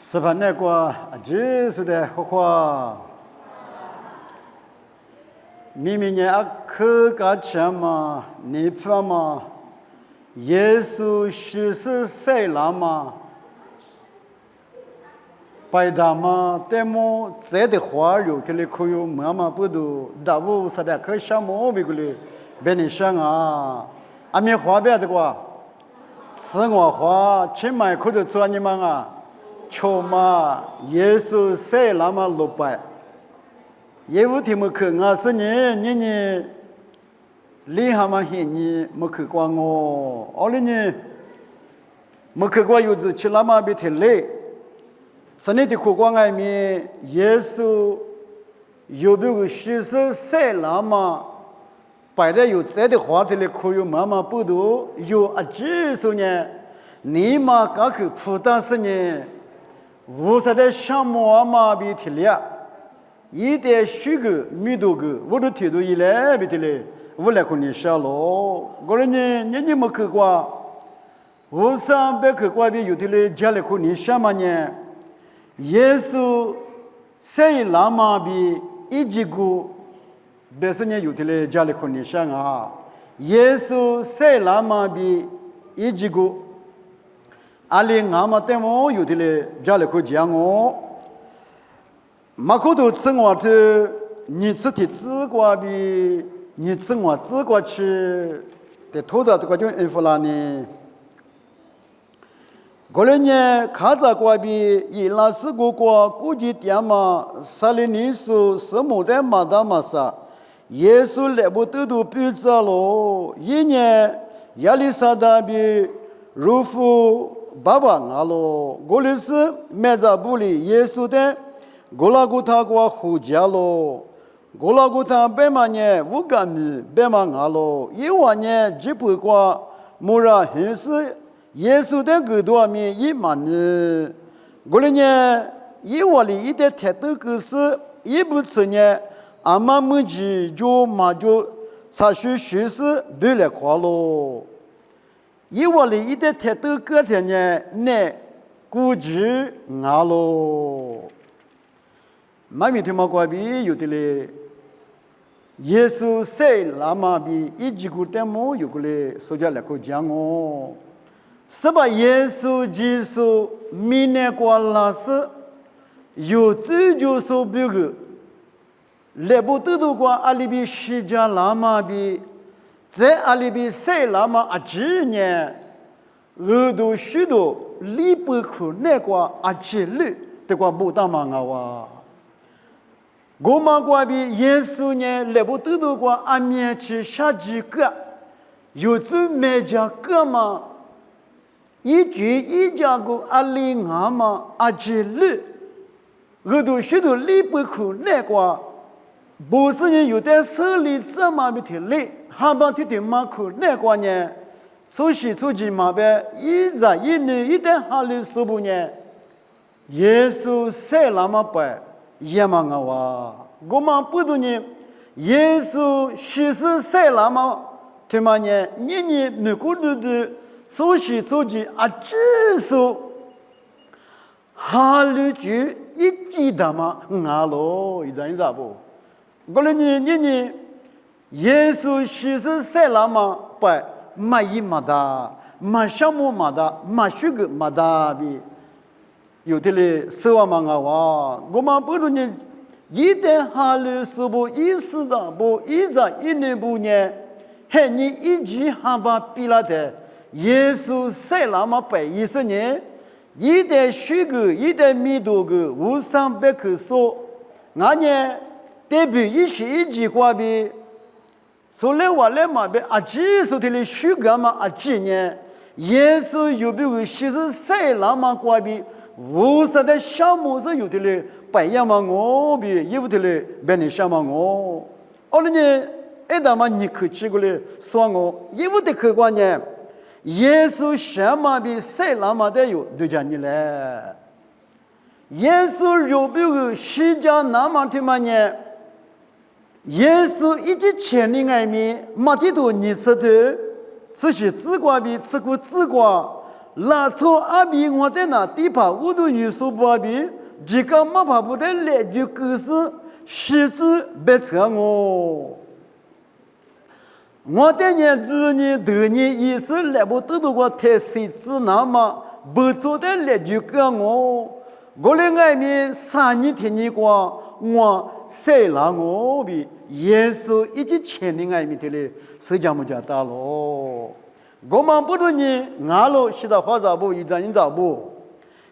十八那个结束的话，明明年可干什么？你说嘛？耶稣14岁了嘛？白大嘛？但么这的话有这里可有妈妈不都？大屋实在可什么别个哩？别你想啊，阿没话别的话，是我话，起码可就做你们啊。求嘛，耶稣谁那么六百？业务题目去我是你厉害嘛？你没去过我，后来呢，没去过有子去那么别提累，是你的苦光外面，耶稣有没有14岁那么？摆的有这的话题里可有妈妈不多，有几十年，你嘛刚去负担是呢？50的项目啊嘛比提了，一点10个、米多个，我都提到一来比提了，我来和你说喽。我说你没去过，我上别去过比有的嘞，家里和你说嘛呢？耶稣谁拉嘛比一几个，别是呢有的嘞，家里和你说啊，耶稣谁拉嘛比一几个？阿里俺们对我有的嘞，家里可讲我，马可多吃我的，你吃的自挂比你吃我自挂吃的头子这个叫恩弗拉呢。过来呢，卡扎挂比伊拉斯国国估计点嘛，萨利尼苏什么的马达马萨，耶稣来不得都比着喽，一年亚历山大比如夫。爸爸阿罗，我哩是麦扎布里耶稣的，我拉古他过胡家罗，我拉古他白马呢乌干米白马阿罗，一万年只不过莫拉还是耶稣的耳朵面一万呢，我哩呢一万里一点太多个是一不吃呢，阿妈母鸡就马就查询学是别来夸罗。一窝里一点太多个天呢，那估计阿喽。妈咪听嘛怪比有的嘞，耶稣谁拉嘛比一几个点么有个嘞，所以来可讲哦，是把耶稣基督明年过拉是有这就是别个，来不得的话阿里比西家拉嘛比。在阿里边谁那么几年，耳朵许多离不开那个几日，这个不当嘛哇！我们这边耶稣呢，来不得的话，阿面去下几个，有这每家个嘛，一句一家个阿里阿嘛几日，耳朵许多离不开那个，不是人有点手里这么的挺累。哈巴提的马库那个呢，出席出去马边一日一年一点哈里十不呢，耶稣谁那么白也嘛哇，我们不懂呢，耶稣14岁那么他妈呢，你美国的出席出去至少哈里句一记得嘛，咯，一咋不？我说你。耶稣14岁了嘛？不，马一马达，马项目马达，马许个马达比，有的嘞10万嘛哇！我们不如呢，一点哈里是不一时长不一长一年不呢？还你一句哈巴比拉的，耶稣岁了嘛110年，一点10个，一点米多个，500棵树，俺呢代表一句话比。从来我来嘛，别几十天的暑假嘛几年，耶稣有没有14岁那么过比50的项目是有的嘞，白样嘛我比有的嘞，别人想嘛我，后来呢，一旦嘛你去吃过嘞，说我有的客观呢，耶稣什么比谁那么的有都讲你嘞，耶稣有没有西家那么的嘛呢？耶稣一直前里外面，马地头你吃的，这些自挂比吃过自挂，拉错阿比我的那地帕乌都耶稣不阿比，这个马帕不的来句故事，实质别扯我。我的年子呢，得年意思来不得过太谁知那么不做的来句个我来外面3年天你过，我谁让我比耶稣一直牵的外面的嘞，谁讲不讲大咯？我们不懂你，俺喽是到花杂不一张人杂不，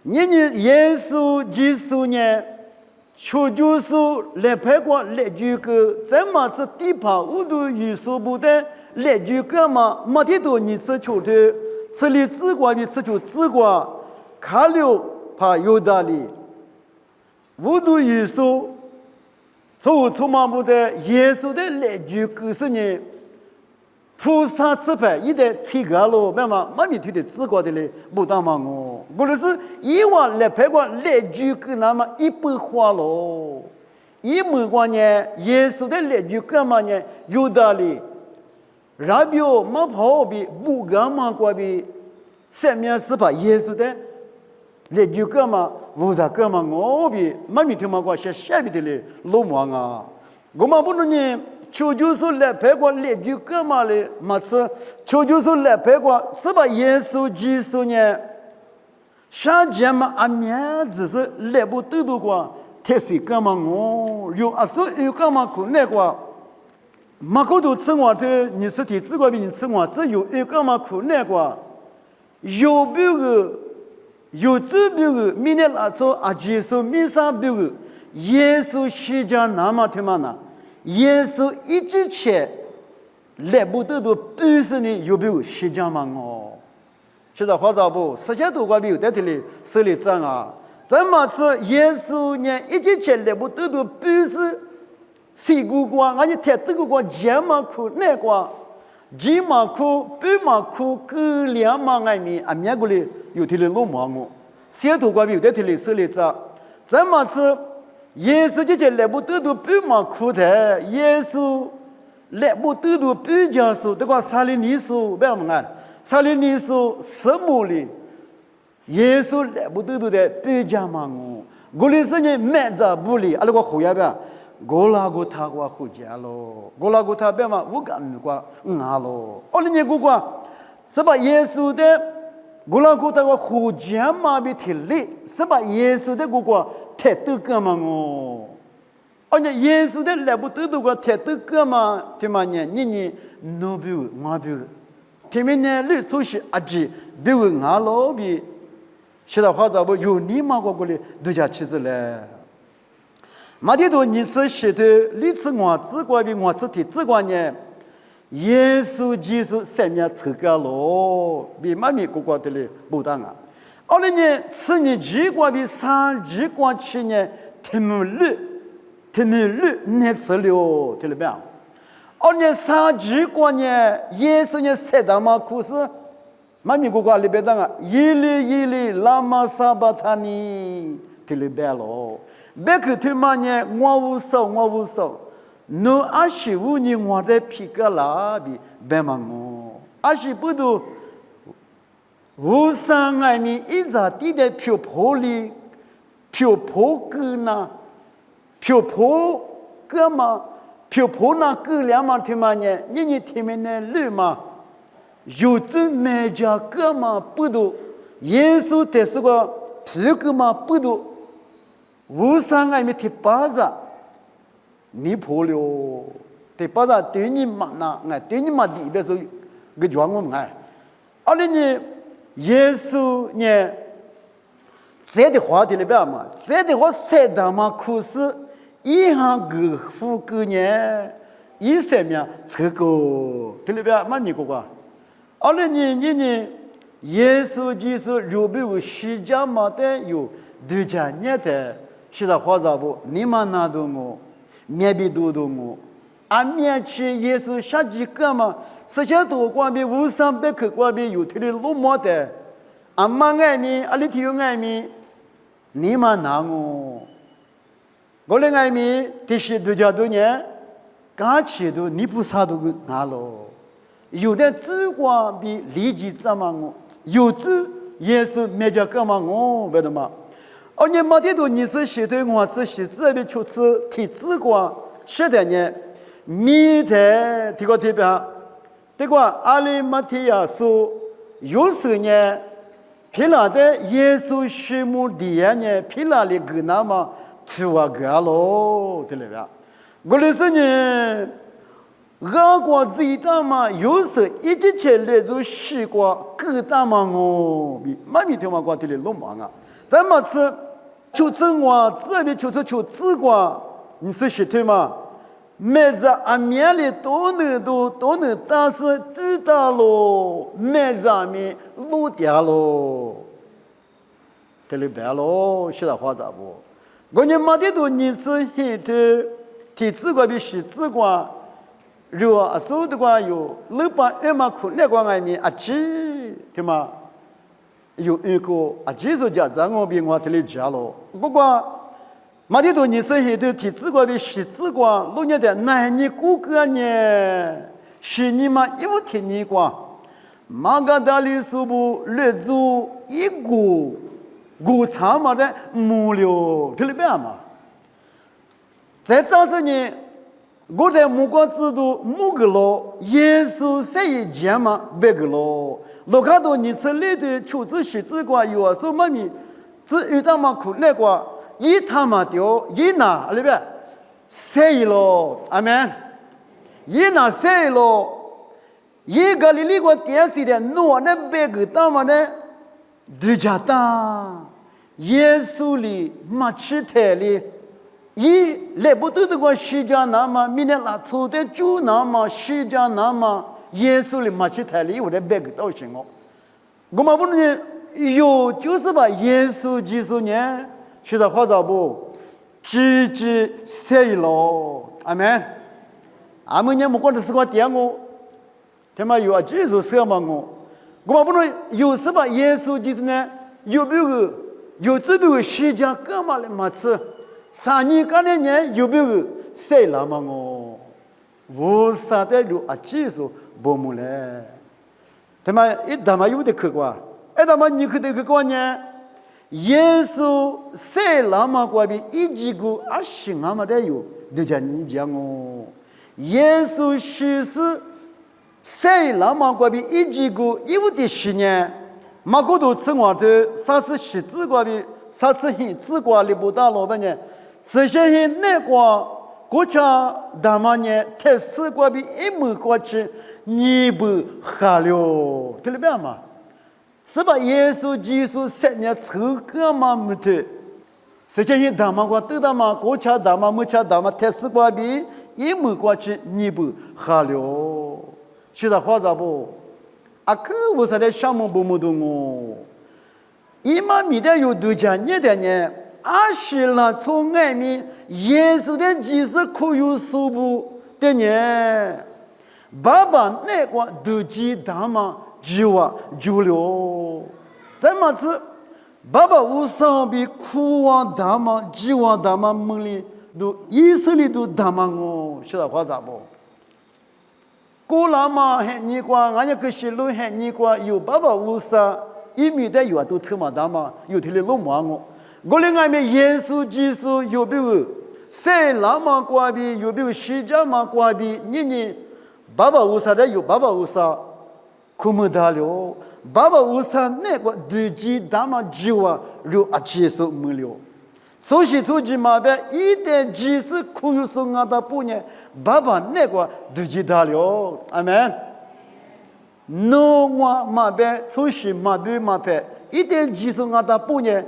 你耶稣基督呢？求就是来拍过来句个，怎么是地方我都预算不得来句个嘛？没得多你是求的，这里自管的这就自管，看了怕有道理，我都预算，从嘛不得耶稣的来句个是呢。菩萨自拍一代七个咯，妈妈妈咪推的自个的嘞，不当嘛我就是以往来拍过来句个那么100花咯，一门过呢，耶稣的来句个嘛呢有道理，然后嘛跑比不干嘛过比，上面是把耶稣的来句个嘛，无啥个嘛我比妈咪推嘛过些下边的嘞老忙啊，我们不能呢。求就是来拍过来句个嘛嘞，么子？求就是来拍过，是把耶稣基督呢？上节嘛阿面只是来不得多过，太谁个嘛我有阿说有个嘛可那个，马可都吃我的，你是体自个比你吃我，只有一个嘛可那个，有别个，有这别个，明天拉走阿接受明啥别个，耶稣西家那么他妈呢？耶稣一直切来不得多，本身呢有没有实际嘛我？现在花杂不世界多个没有在这里手里挣啊？怎么是耶稣呢？一直切来不得多，本身谁过光？俺就太这个光节嘛苦那个，节嘛苦，半嘛苦，各两嘛爱米，俺面过来有这里老忙我，谁多个没有在这里手里挣？怎么是？耶稣就来不得多半嘛苦的，耶稣来不得多半家数，这个撒利尼数不要么啊？撒利尼数什么哩？耶稣来不得多的半家嘛我里是呢满着不哩，啊那个后边吧，我那个他个后家咯，我那个他别嘛我干么个咯，哦你个个是把耶稣的。我那个他个后家嘛比提哩，是把耶稣的个太多个嘛我，而且耶稣的来不得多个太多个嘛，他妈呢，你no比我比，他们呢你说是阿姐比我老比，现在话咋不有你嘛个过来都家吃子嘞，马蒂多你是写的，你是我自个比我自己自个呢。耶稣基督上面这个咯，比妈咪哥哥的嘞不当啊。后来呢，此年几个比3几个去呢，他们那次了，听到没有？后来3几个呢，耶稣呢塞达嘛苦是，妈咪哥哥里边当啊，伊哩拉玛萨巴塔尼，听到没咯？别个他妈呢，我无手。no 25年我在皮革拉比白忙我，25度无上爱你一直地的漂泊里，漂泊个呢，漂泊个嘛，漂泊那个两嘛他妈呢，你他们那路嘛，有这每家个嘛不多，耶稣的是个皮革嘛不多，无上爱你提巴子。你破了，对巴扎对你嘛那，哎，对你嘛里边是个状况哎，而且呢，耶稣呢，这的话题里边嘛，这的话塞达嘛，可是一行个副个呢，一上面这个，这里边嘛你个个，而且你，耶稣就是有没有时间嘛的有2家年的，现在话咋不？你们那都我。面比多我，俺面去耶稣下几个嘛，1000多光比500-300克光比有推的路么的，俺妈爱米，俺里头有爱米，你们拿我来爱米，这些2家多年，刚起都你不啥都拿了，有的只光比立即怎么我，有的耶稣没叫干嘛我为的嘛？而你没得到你是写对我是写字的就是提字光写的呢，米的这个特别哈，这个阿里马提亚说有时呢，皮拉的耶稣序幕底下呢，皮拉里个那么出啊个咯，对了吧？我的是呢。俄国最大嘛，有时一直起来就西瓜更大嘛哦，比妈咪听嘛瓜地里弄忙啊。咱们吃求真话，这边求自瓜，你是实体嘛？每在阿面里都能，但是知道咯，每在面落掉咯，这里白咯，是的话咋不？我你没得多，你是实体，体自瓜比实自瓜。如果所有的话有600嘛苦那个外面啊几对吗？有一个啊几是家长我比我这里讲了，不过马蒂多你是很多体质过比实质过，老年的男女骨骼呢，是你们有听你过？马格达里苏布列祖一股古长嘛的木料，这里边嘛，在这是呢。我在目光制度木个咯，耶稣谁也讲嘛别个咯。老看到你这里的求子写字挂有啊，说妈咪只遇到嘛苦那个一他妈掉一拿里边谁咯？阿门。一拿谁咯？一个里个电视的诺那别个大嘛呢？对家大耶稣里马去台里。一来不得的话，西家那么明天拉出的就那么西家那么耶稣的马去台里，我的别个都行哦。我们不能有就是把耶稣基督呢，学的话咋不？积极谁咯？阿门。阿门呢，不管是个点我，他妈有啊，就是什么我？我们不能有是把耶稣基督呢，有没有这个西家干嘛来马吃？3年干的年有没有谁来嘛我？无啥的路啊，技术不木嘞。他妈一他妈有的可过，他妈你可得可过呢？耶稣谁来嘛过比一几个啊行啊嘛的有，就叫你讲哦。耶稣去世谁来嘛过比一几个有的是呢？马可多吃我的啥子写字过比啥子写字过里不大老板呢？首先是那个国家他们呢，特殊过比一门过去，你不下了，对了别嘛？是把耶稣基督3年抽个嘛没得？首先是他们国对他们国家他们目前他们特殊过比一门过去，你不下了，现在话咋不？啊，可我说的项目不么多哦，一嘛米的有多讲你的呢？阿是了，从外面耶稣的几十可有数不的呢？爸爸那个都记他们就啊就了，怎么子？爸爸无上比苦啊他们就啊他们梦里都意识里都他们哦，晓得话咋不？过了嘛，喊你光，俺家个小路喊你光，有爸爸无上，一米的有啊都特嘛他们，有天的路忙我。我另外面耶稣基督有没有谁那么挂比有没有西家嘛挂比你爸爸无啥的有爸爸无啥可没得了爸爸无啥那个自己他妈就啊有啊接受没了所以出去嘛别一点即使可有送啊的不呢爸爸那个自己得了阿门no我嘛别所以嘛别嘛别一点即使啊的不呢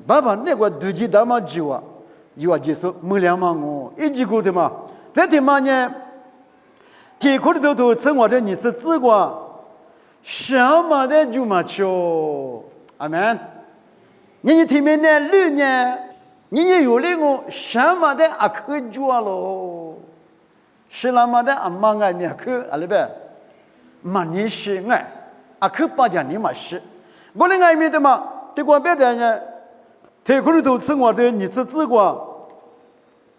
爸爸那个自己他妈就啊，有啊，就是没两嘛我，一句过的嘛，这天嘛呢，天空的头生活的你是自个，什么的就嘛求，阿门。你听没呢？绿呢？你有那个什么的啊？可做咯，是那么的啊？嘛爱你可阿里边，嘛你是爱，啊可把讲你嘛是，我那爱面的嘛，对过别的呢。天空的头生活的你是自个，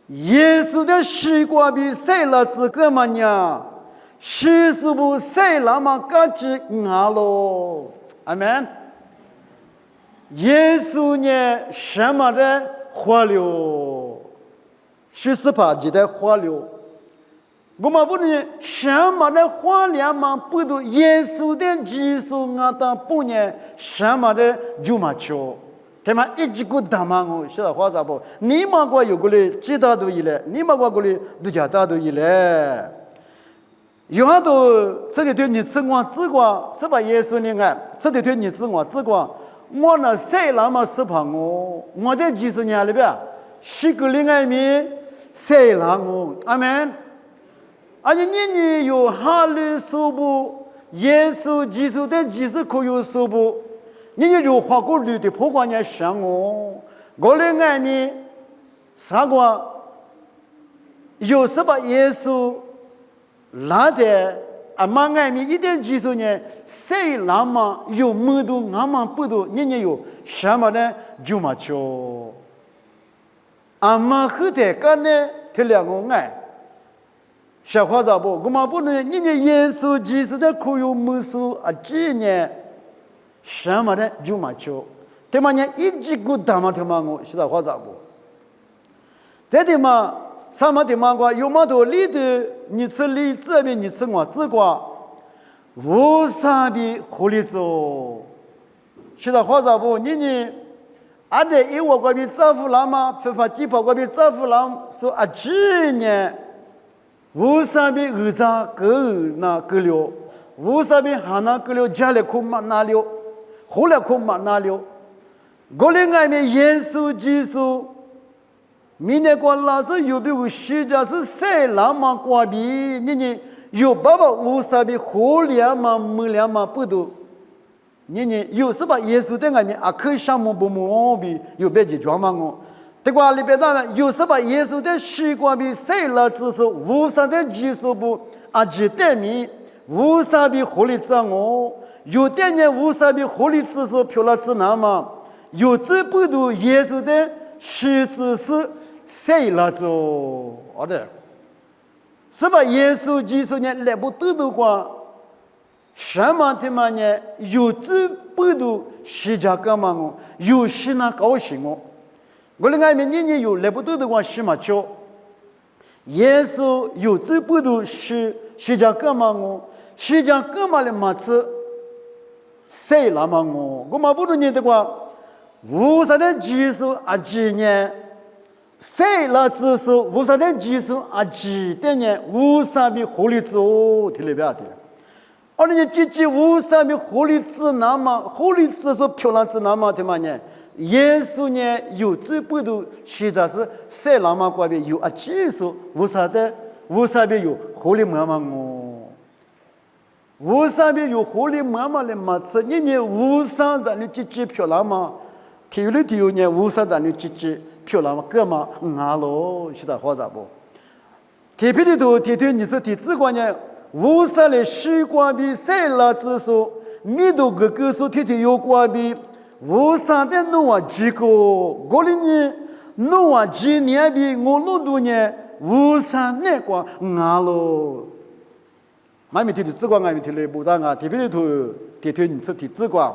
耶稣的西瓜比谁了自个嘛呢？西是不谁那么高级啊咯？阿门。耶稣呢什么的花流，18节的花流，我们不能什么的花流嘛，不都耶稣的基础啊，但不呢什么的就嘛求，他们一直个打嘛我，是的话咋不？你嘛过有个嘞，知道都一嘞，你嘛过个嘞，都知道都一嘞。有很多这里对你自我自过，是把耶稣呢爱，这里对你自我自过。我那谁那么是怕我的几十年里边，是个另外面谁让我，阿门。而且你有哈利手部，耶稣基督的几十可有手部，你有花果绿的破罐子想我另外面啥个有什么耶稣拉的。啊，嘛爱咪一点技术呢，谁那么有门度，俺们不都人家有什么呢？就嘛求，俺们后头干呢，他两个爱，小伙子不，我们不能人家耶稣基督的可有门数啊，几年什么呢？就嘛求，他们呢一直个打嘛，他们我小伙子不，这地方。什么地方过？有么多里头，你吃里这边，你吃我这个，无啥比合理做。现在话咋不？你，俺的一窝过比丈夫郎嘛，非法几跑过比丈夫郎说啊，几年，无啥比二啥个那个了，无啥比哈那个了，家里空嘛那了，后来空嘛那了，我另外面耶稣基督。明年过老师有比我学家是谁那么过比你有爸爸无啥比火亮嘛没亮嘛不多，你有什么耶稣的外面啊可以项目不毛比有别的装嘛我，这个里边当然有什么耶稣的习惯比谁了只是无啥的技术不啊只对面无啥比火力掌握，有点呢无啥比火力知识漂亮指南嘛，有这不多耶稣的实质是。谁来做？好的，是吧？耶稣基督呢来不得的话，什么他妈呢？有这不多十家干嘛我？有些那高兴我。我另外面你有来不得的话，什么叫？耶稣有这不多十家干嘛我？十家干嘛的嘛子？谁那么我们不能念的话，无啥的技术啊几年。谁来指数无啥的技术啊？几的呢？无啥比合理做听里边的，而你几无啥比合理指那么合理指数漂亮指那么的嘛呢？耶稣呢有最不多，实在是谁那么关边有啊技术无啥比有合理么嘛我，无啥比有合理么嘛的嘛子，你无啥让你几漂亮嘛？体育呢无啥让你几。漂亮嘛，干嘛？咯，是的，话咋不？铁皮里头，铁你是铁子观念，无啥的习惯比谁来指数，米都个数铁有关比，无啥的弄啊几个，我的呢弄啊几年比我弄多呢，无啥那个咯。俺们铁子观，俺们铁里不当啊，铁皮里头铁你是铁子观。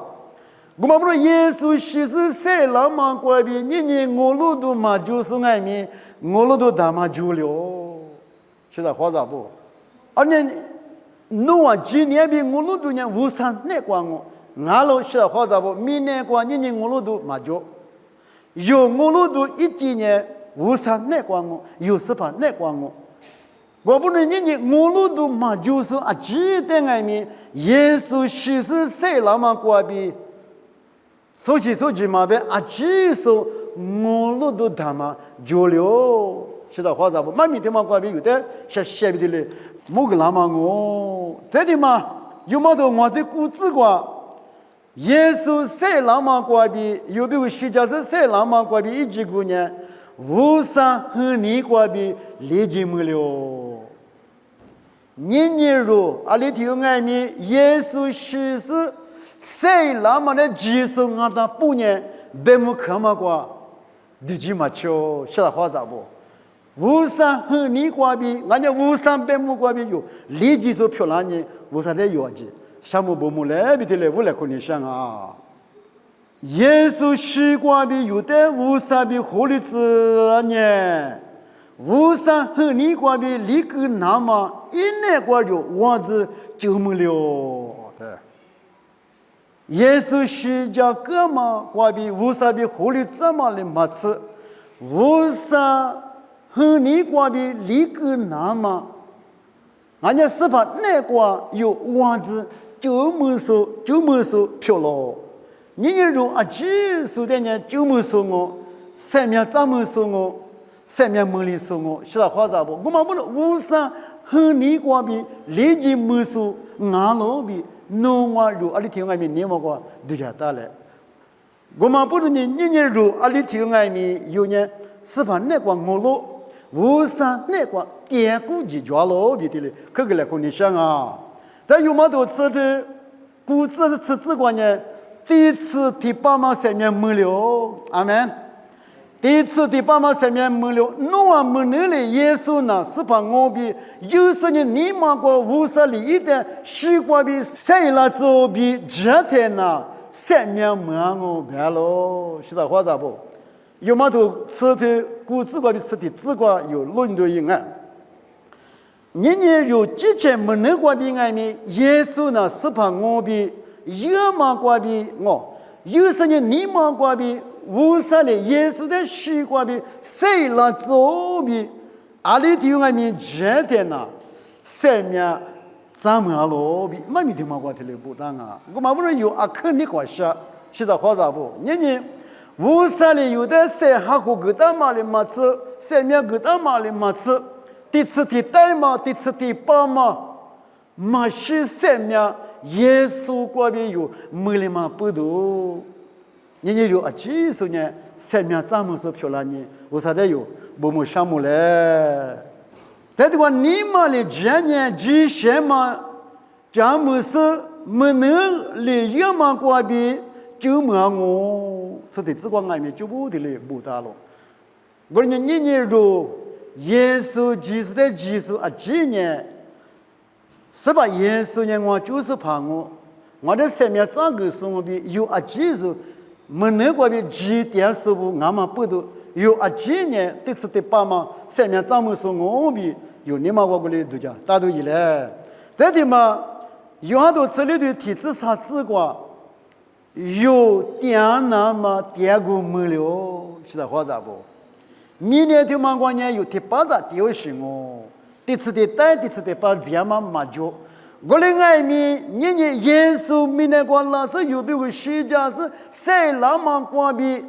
我们不是耶稣其实谁那么过比你我路都嘛就是外面我路都大嘛就了，现在话咋不？而你弄啊几年比我路都呢无啥那管我，俺路现在话咋不？明年管你我路都嘛就，有我路都一几年无啥那管我，有什么那管我？我不能你我路都嘛就是啊几的外面耶稣其实谁那么过比？手机嘛呗，啊，技术我路都他妈就了，现在话咋不？满面的嘛关边有的写的嘞，某个那么我这里嘛有么多我的故事过，耶稣谁那么关边，有比如世界是谁那么关边一几个呢？无啥和你关边理解没了。年如阿里头外面耶稣其实。谁那么的技术俺当不呢？别么看嘛过，你就嘛瞧，现在话咋不？无啥和你关比，俺家无啥别么关比有，你技术漂亮呢，无啥的有啊？项目部门来比的来，我来和你想啊。耶稣西瓜比有的无啥比活力子呢？无啥和你瓜比离个那么一年瓜就我子就没了。对，耶稣西家哥嘛瓜比无啥比活力这么的没吃，无啥和你瓜比离个那么，俺家是怕那瓜有我子就没说漂了。你如啊，几说的呢？就没说我，三面怎么说我？三面没里说我，是那话咋不？我们不能无啥和你瓜比，立即没说，俺老比，弄我如啊里听外面你么个都下打来。我们不能你如啊里听外面有呢，是怕那瓜我老，无啥那瓜点估计抓老比的嘞，可个来跟你想啊，在有么多次的，估计是吃这瓜呢？第一次第八嘛上面没了，阿门。第一次第八嘛上面没了，侬啊没能力耶稣呢，是把我比就是你妈个五十里一的西瓜比谁了做比这天呢上面没我白喽，是那话咋不？有么多吃的古自瓜比吃的自瓜有论的应案。你有之前没能瓜比外面耶稣呢，是把我比。有嘛瓜比我，有时你嘛瓜比，无啥的耶稣的西瓜比，谁了做比？阿里头外面这点呐，上面咱们阿罗比，没米头嘛瓜提来不当啊！我嘛不能有阿肯你瓜下，是在话咋不？你无啥的有的谁还和个大马的嘛吃，上面个大马的嘛吃，第次第代嘛，第次第八嘛，嘛是上面。耶稣瓜比有没了嘛不多，你有啊几十年上面咱们说漂亮呢，我啥的有不么项目嘞？在这个你们的今年之前嘛，咱们是没能利用嘛瓜比就没我，是的，这个外面就不的嘞不大了。我说你如耶稣基督的基础啊，几年。是吧？耶稣呢？我就是怕我的生命咋个说我比有啊几时没能过比几点时候俺们不都有啊几年第次第八嘛生命咋么说我比有你们我过来都讲大都一来，这地嘛有很多这里的体制啥子瓜有点那么点过没了，是在话咋不？明年的嘛过年有第八咋丢是我。第次的带，第次的把这样嘛马脚，我的爱民，你耶稣明年过那是有别个世界是谁那么关闭，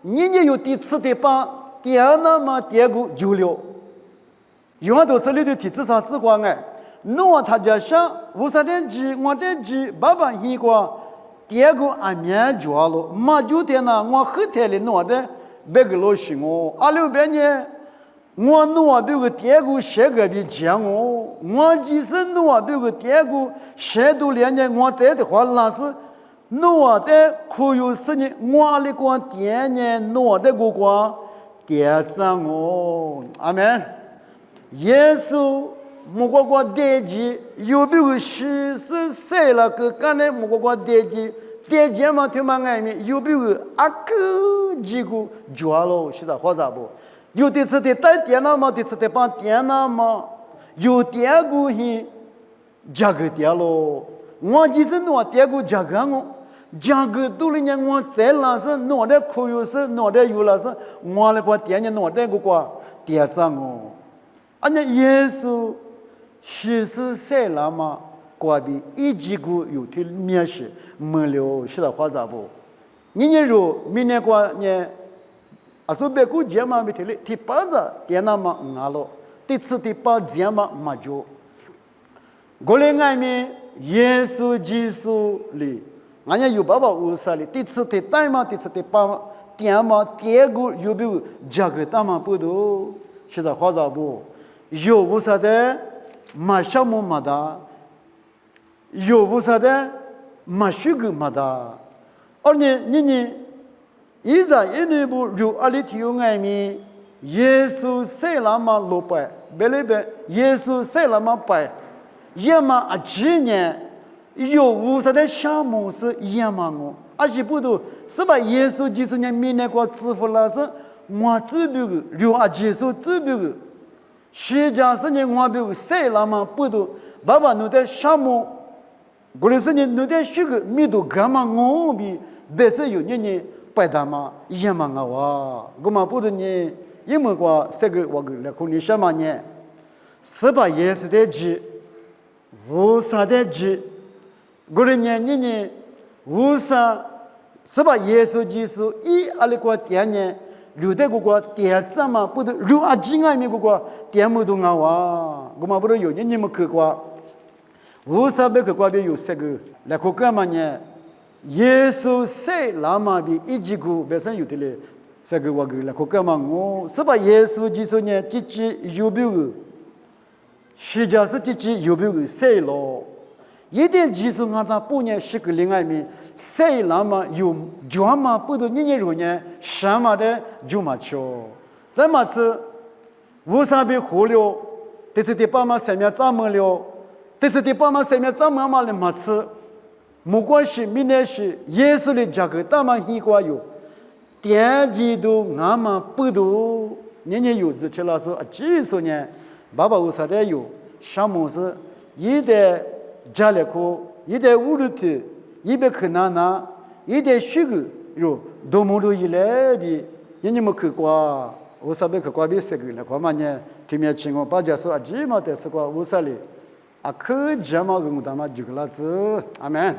你有第次的把第二那么第二个就了，有很多这里的体制上只管哎，侬他家想无啥的鸡，我的鸡爸爸一个，第二个俺面脚了，马脚的呢，我后台里弄的别个老行哦，阿六边呢。我弄这个第二个写个比讲我即使弄这个第二个写多2年，我这的话那是弄的可有10年，我的光第2年弄的个光第二章阿门。耶稣莫过过第几，有别个是谁了个干的莫过过第几嘛他妈爱面有别个阿个几个抓了，是咋话咋不？有的次的带电脑嘛，的次的把电脑嘛，有第二个是价格跌了。我就是弄第二个价格价格多了呢，我在那是弄的可有是弄的有了是，我那个电呢弄的个跌涨俺家耶稣是谁了嘛？过比一几个有的面试没了，是的话咋不？你如明年过年。啊，说别个节嘛，没听嘞，第八个电脑嘛俺了，第次第八节嘛没就。我来外面耶稣基督里，俺家有爸爸有啥哩？第次第代嘛，第次第八电嘛，第二个有没有这个大嘛不多？现在话咋不？有无啥的？马项目没的，有无啥的？马许个没的，而你。一在一内部如阿里提有爱民，耶稣谁那么落败，别那边耶稣谁那么败，也嘛啊几年有无啥的项目是也嘛阿西不都是把耶稣基督呢面那个支付了是我这边个留阿耶稣这边个实际上是呢我边个谁了嘛不都爸爸侬在沙漠过来是呢侬在这个米都干嘛我比别是有呢白大嘛一样嘛哇我嘛不都呢因为个这个我个来看你什么呢是把耶稣的指无啥的指过来呢无啥是把耶稣基督一阿里个点呢留在个点子嘛不都留阿金啊面个点么都哇我嘛不都有你们去过无啥别去过别有这个来看干嘛呢耶稣谁拉嘛比一直个别生有的嘞这个我个来看干嘛我是把耶稣基督呢自己有没有实际上是自己有没有谁咯一点技术我他不呢是个另外面谁那么有专门不都年容呢什么的就嘛求这么子无啥被活了这次的爸妈生命怎么了这次的爸妈生命怎么嘛了么子没关系明天是耶稣的价格他们一个有点几都俺们不都年有子去了说技术呢爸爸无啥的有什么是一的家里头一点屋里头一边去拿一点水果有多么多一来比你们去过我啥别去过别这个了，干嘛呢？听面听我把这说阿吉嘛，但是过我啥哩？啊，可这么个我他妈就个老子，阿门。